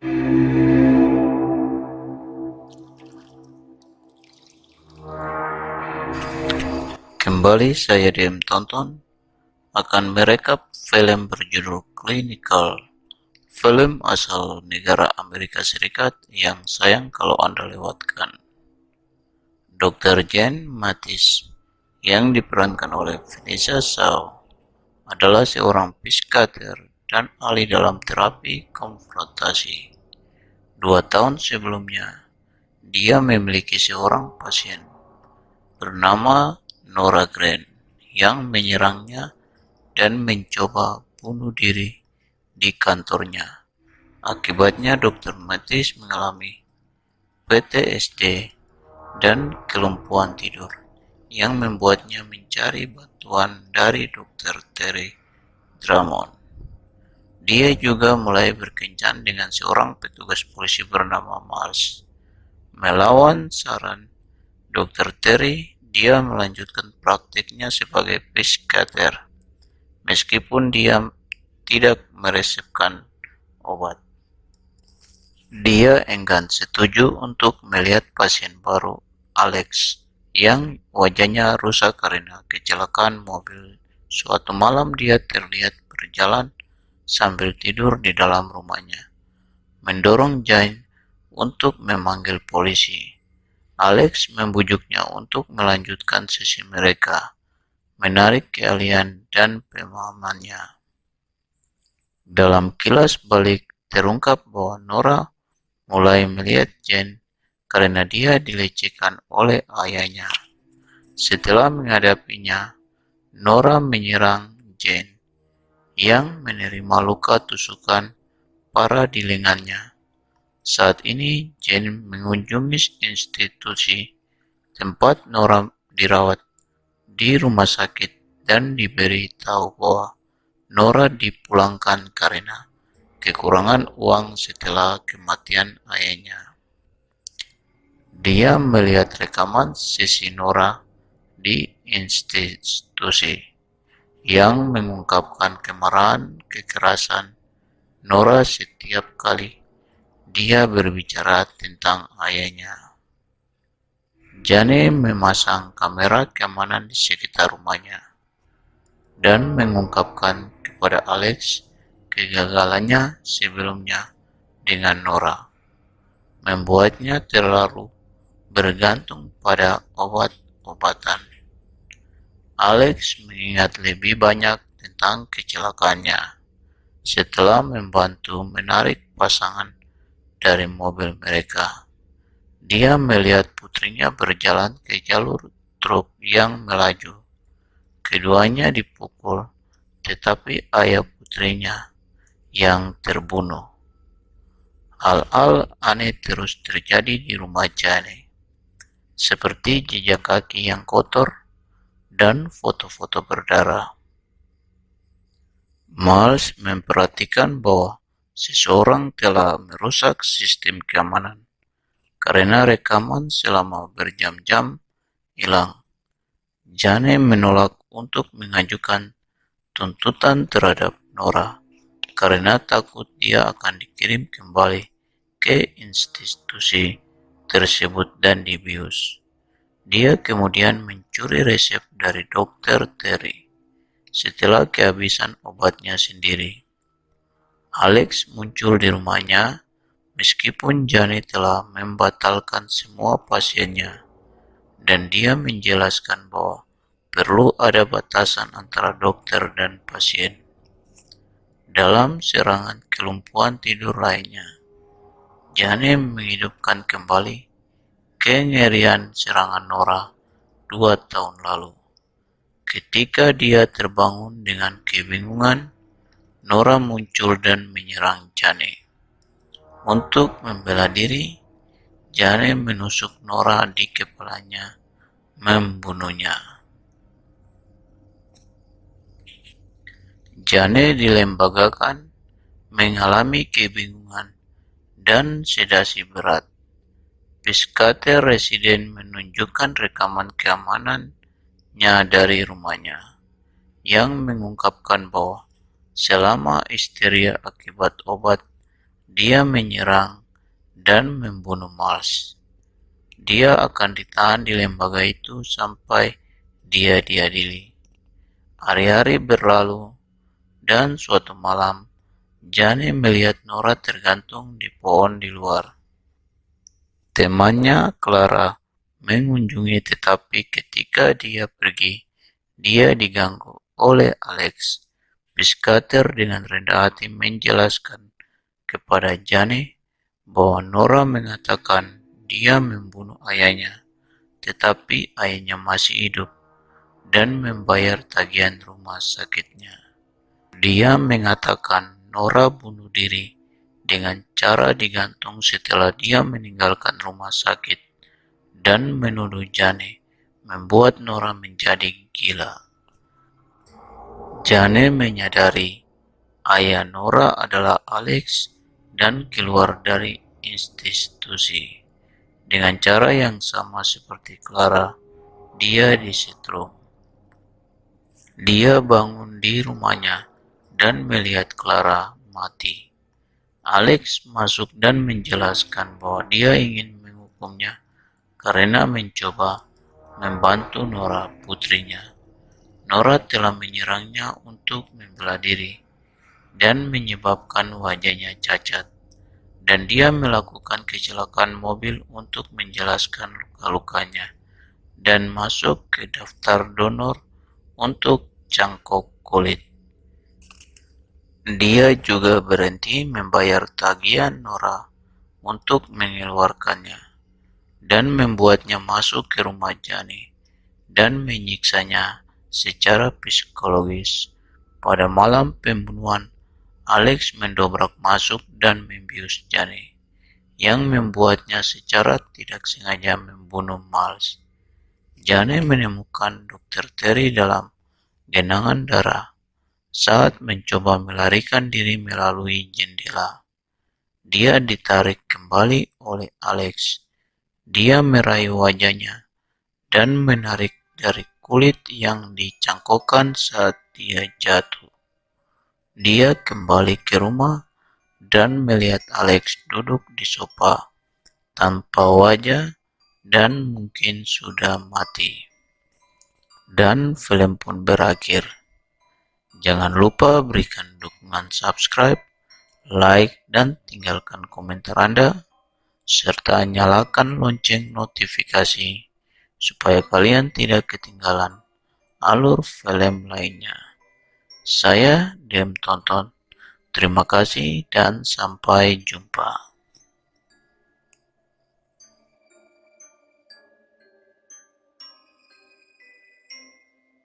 Kembali saya DM Tonton akan merekap film berjudul Clinical, film asal negara Amerika Serikat yang sayang kalau Anda lewatkan. Dr. Jane Mathis yang diperankan oleh Vanessa Shaw adalah seorang psikiater dan ahli dalam terapi konfrontasi. 2 tahun sebelumnya, dia memiliki seorang pasien bernama Nora Grant yang menyerangnya dan mencoba bunuh diri di kantornya. Akibatnya Dr. Mathis mengalami PTSD dan kelumpuhan tidur yang membuatnya mencari bantuan dari Dr. Terry Drummond. Dia juga mulai berkencan dengan seorang petugas polisi bernama Miles. Melawan saran Dr. Terry, dia melanjutkan praktiknya sebagai psikiater, meskipun dia tidak meresepkan obat. Dia enggan setuju untuk melihat pasien baru, Alex, yang wajahnya rusak karena kecelakaan mobil. Suatu malam dia terlihat berjalan sambil tidur di dalam rumahnya, mendorong Jane untuk memanggil polisi. Alex membujuknya untuk melanjutkan sesi mereka, menarik keahlian dan pemahamannya. Dalam kilas balik terungkap bahwa Nora mulai melihat Jane karena dia dilecehkan oleh ayahnya. Setelah menghadapinya, Nora menyerang Jane yang menerima luka tusukan parah di lengannya. Saat ini Jane mengunjungi institusi tempat Nora dirawat di rumah sakit dan diberi tahu bahwa Nora dipulangkan karena kekurangan uang setelah kematian ayahnya. Dia melihat rekaman sesi Nora di institusi yang mengungkapkan kemarahan kekerasan Nora setiap kali dia berbicara tentang ayahnya. Jane memasang kamera keamanan di sekitar rumahnya dan mengungkapkan kepada Alex kegagalannya sebelumnya dengan Nora, membuatnya terlalu bergantung pada obat-obatan. Alex mengingat lebih banyak tentang kecelakaannya setelah membantu menarik pasangan dari mobil mereka. Dia melihat putrinya berjalan ke jalur truk yang melaju. Keduanya dipukul, tetapi ayah putrinya yang terbunuh. Hal-hal aneh terus terjadi di rumah Jane, seperti jejak kaki yang kotor dan foto-foto berdarah. Miles memperhatikan bahwa seseorang telah merusak sistem keamanan karena rekaman selama berjam-jam hilang. Jane menolak untuk mengajukan tuntutan terhadap Nora karena takut dia akan dikirim kembali ke institusi tersebut dan dibius. Dia kemudian mencuri resep dari Dr. Terry setelah kehabisan obatnya sendiri. Alex muncul di rumahnya meskipun Jane telah membatalkan semua pasiennya, dan dia menjelaskan bahwa perlu ada batasan antara dokter dan pasien. Dalam serangan kelumpuhan tidur lainnya, Jane menghidupkan kembali kengerian serangan Nora 2 tahun lalu. Ketika dia terbangun dengan kebingungan, Nora muncul dan menyerang Jane. Untuk membela diri, Jane menusuk Nora di kepalanya, membunuhnya. Jane dilembagakan, mengalami kebingungan dan sedasi berat. Psikiater residen menunjukkan rekaman keamanannya dari rumahnya, yang mengungkapkan bahwa selama histeria akibat obat, Dia menyerang dan membunuh Miles. Dia akan ditahan di lembaga itu sampai dia diadili. Hari-hari berlalu, dan suatu malam, Jane melihat Nora tergantung di pohon di luar. Temannya, Clara, mengunjungi, tetapi ketika dia pergi, dia diganggu oleh Alex. Psikiater dengan rendah hati menjelaskan kepada Jane bahwa Nora mengatakan dia membunuh ayahnya, tetapi ayahnya masih hidup dan membayar tagihan rumah sakitnya. Dia mengatakan Nora bunuh diri dengan cara digantung setelah dia meninggalkan rumah sakit dan menuduh Jane membuat Nora menjadi gila. Jane menyadari ayah Nora adalah Alex dan keluar dari institusi. Dengan cara yang sama seperti Clara, dia disetrum. Dia bangun di rumahnya dan melihat Clara mati. Alex masuk dan menjelaskan bahwa dia ingin menghukumnya karena mencoba membantu Nora, putrinya. Nora telah menyerangnya untuk membela diri dan menyebabkan wajahnya cacat, dan dia melakukan kecelakaan mobil untuk menjelaskan luka-lukanya dan masuk ke daftar donor untuk cangkok kulit. Dia juga berhenti membayar tagihan Nora untuk mengeluarkannya dan membuatnya masuk ke rumah Jane dan menyiksanya secara psikologis. Pada malam pembunuhan, Alex mendobrak masuk dan membius Jane, yang membuatnya secara tidak sengaja membunuh Miles. Jane menemukan Dr. Terry dalam genangan darah saat mencoba melarikan diri melalui jendela. Dia ditarik kembali oleh Alex. Dia meraih wajahnya dan menarik dari kulit yang dicangkokkan saat dia jatuh. Dia kembali ke rumah dan melihat Alex duduk di sofa tanpa wajah dan mungkin sudah mati. Dan film pun berakhir. Jangan lupa berikan dukungan subscribe, like, dan tinggalkan komentar Anda, serta nyalakan lonceng notifikasi supaya kalian tidak ketinggalan alur film lainnya. Saya Dem Tonton. Terima kasih dan sampai jumpa.